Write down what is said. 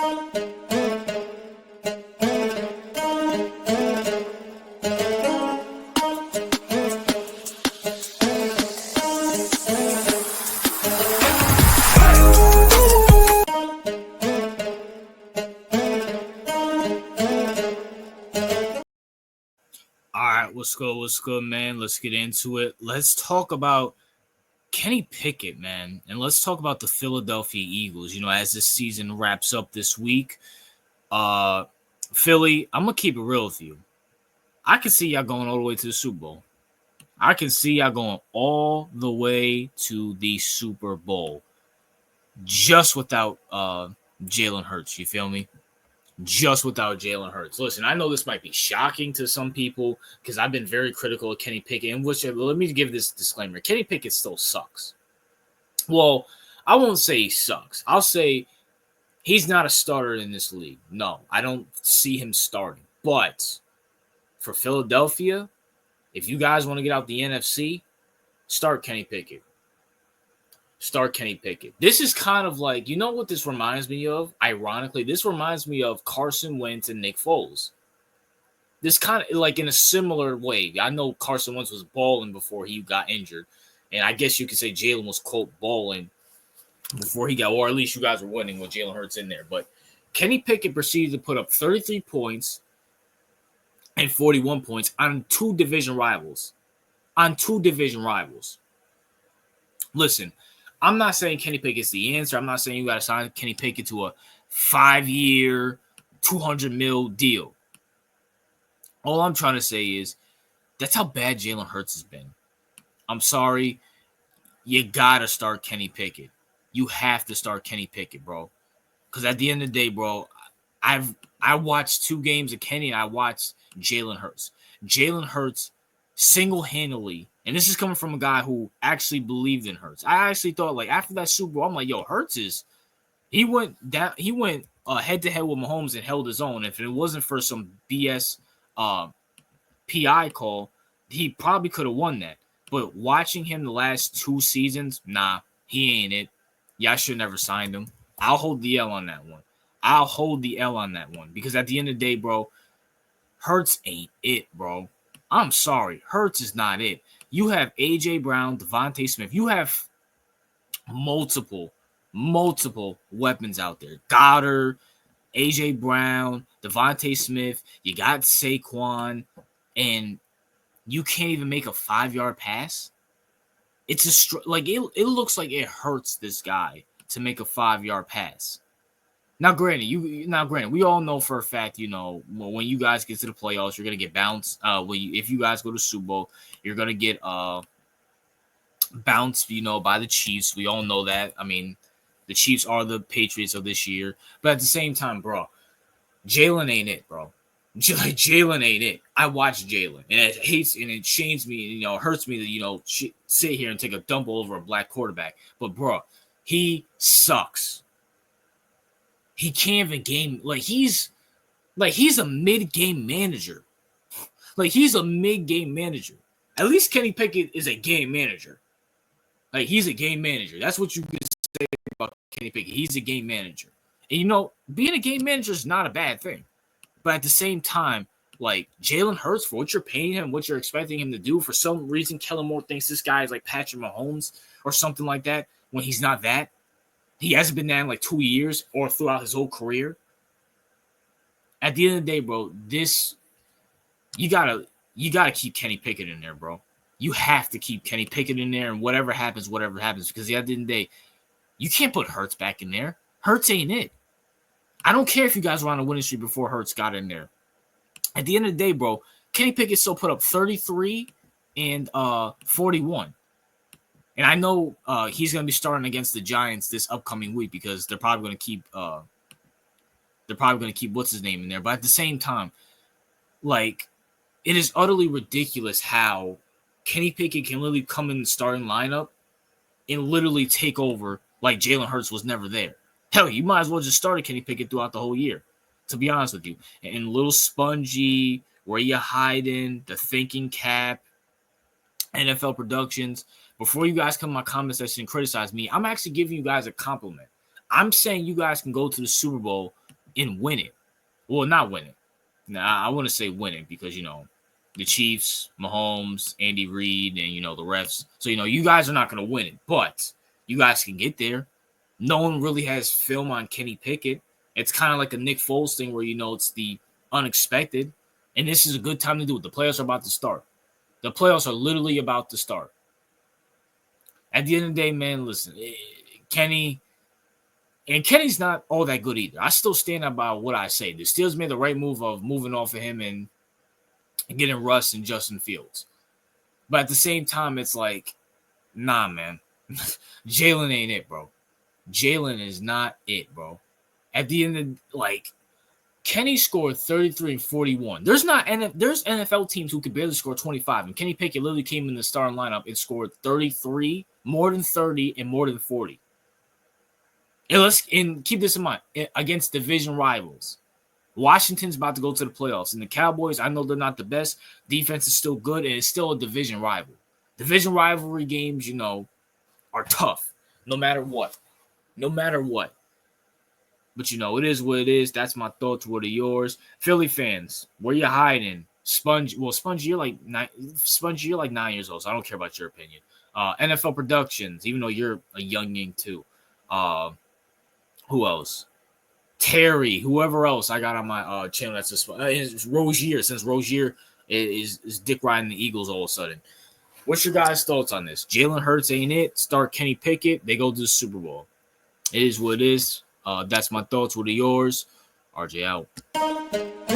All right, what's good? What's good, man? Let's get into it. Let's talk about Kenny Pickett, man, and let's talk about the Philadelphia Eagles. As this season wraps up this week, uh, Philly, I'm gonna keep it real with you. I can see y'all going all the way to the Super Bowl. I can see y'all going all the way to the Super Bowl, just without Jalen Hurts. You feel me? Just without Jalen Hurts. Listen, I know this might be shocking to some people because I've been very critical of Kenny Pickett. And let me give this disclaimer: Kenny Pickett still sucks. Well, I won't say he sucks. I'll say he's not a starter in this league. No, I don't see him starting. But for Philadelphia, if you guys want to get out the NFC, start Kenny Pickett. Start Kenny Pickett. This is kind of like, you know what this reminds me of? Ironically, this reminds me of Carson Wentz and Nick Foles. This kind of like in a similar way. I know Carson Wentz was balling before he got injured. And I guess you could say Jalen was, quote, balling before he got, or at least you guys were winning with Jalen Hurts in there. But Kenny Pickett proceeded to put up 33 points and 41 points on two division rivals. Listen, I'm not saying Kenny Pickett's the answer. I'm not saying you got to sign Kenny Pickett to a 5-year, $200 million deal. All I'm trying to say is that's how bad Jalen Hurts has been. I'm sorry. You got to start Kenny Pickett. You have to start Kenny Pickett, bro. Because at the end of the day, bro, I watched 2 games of Kenny and I watched Jalen Hurts. Jalen Hurts single-handedly, and this is coming from a guy who actually believed in Hurts. I actually thought, like, after that Super Bowl, I'm like, yo, Hurts is – he went head-to-head with Mahomes and held his own. If it wasn't for some BS PI call, he probably could have won that. But watching him the last 2 seasons, nah, he ain't it. Yeah, I should never signed him. I'll hold the L on that one. Because at the end of the day, bro, Hurts ain't it, bro. I'm sorry. Hurts is not it. You have A.J. Brown, Devontae Smith. You have multiple weapons out there. Goddard, A.J. Brown, Devontae Smith. You got Saquon. And you can't even make a 5-yard pass? It's it looks like it hurts this guy to make a 5-yard pass. Now, granted, we all know for a fact, when you guys get to the playoffs, you're gonna get bounced. If you guys go to Super Bowl, you're gonna get bounced, by the Chiefs. We all know that. I mean, the Chiefs are the Patriots of this year, but at the same time, bro, Jalen ain't it, bro. Jalen ain't it. I watch Jalen, and it shames me, it hurts me to sit here and take a dump over a black quarterback. But bro, he sucks. He can't even game he's a mid-game manager. He's a mid-game manager. At least Kenny Pickett is a game manager. He's a game manager. That's what you can say about Kenny Pickett. He's a game manager. And being a game manager is not a bad thing. But at the same time, Jalen Hurts, for what you're paying him, what you're expecting him to do, for some reason, Kellen Moore thinks this guy is like Patrick Mahomes or something like that when he's not that. He hasn't been that in 2 years or throughout his whole career. At the end of the day, bro, you gotta keep Kenny Pickett in there, bro. You have to keep Kenny Pickett in there, and whatever happens, because at the end of the day, you can't put Hurts back in there. Hurts ain't it. I don't care if you guys were on a winning streak before Hurts got in there. At the end of the day, bro, Kenny Pickett still put up 33 and 41. And I know he's going to be starting against the Giants this upcoming week because they're probably going to keep what's his name in there. But at the same time, it is utterly ridiculous how Kenny Pickett can literally come in the starting lineup and literally take over like Jalen Hurts was never there. Hell, you might as well just start Kenny Pickett throughout the whole year, to be honest with you. And little spongy, where you hiding, the thinking cap, NFL Productions. Before you guys come in my comment section and criticize me, I'm actually giving you guys a compliment. I'm saying you guys can go to the Super Bowl and win it. Well, not win it. Nah, I want to say win it because, the Chiefs, Mahomes, Andy Reid, and, the refs. So, you guys are not going to win it, but you guys can get there. No one really has film on Kenny Pickett. It's kind of like a Nick Foles thing where, it's the unexpected. And this is a good time to do it. The playoffs are about to start. The playoffs are literally about to start. At the end of the day, man, listen, Kenny's not all that good either. I still stand by what I say. The Steelers made the right move of moving off of him and getting Russ and Justin Fields. But at the same time, it's like, nah, man. Jalen ain't it, bro. Jalen is not it, bro. At the end of, Kenny scored 33 and 41. There's NFL teams who could barely score 25, and Kenny Pickett literally came in the starting lineup and scored 33, more than 30, and more than 40. And keep this in mind, against division rivals. Washington's about to go to the playoffs, and the Cowboys, I know they're not the best. Defense is still good, and it's still a division rival. Division rivalry games, are tough, no matter what. No matter what. But, it is what it is. That's my thoughts. What are yours? Philly fans, where you hiding? Sponge, you're like 9 years old, so I don't care about your opinion. NFL Productions, even though you're a youngin' too. Who else? Terry, whoever else I got on my channel. That's it's Rozier. Since Rozier is dick riding the Eagles all of a sudden. What's your guys' thoughts on this? Jalen Hurts ain't it. Start Kenny Pickett. They go to the Super Bowl. It is what it is. That's my thoughts. What are yours? RJ out.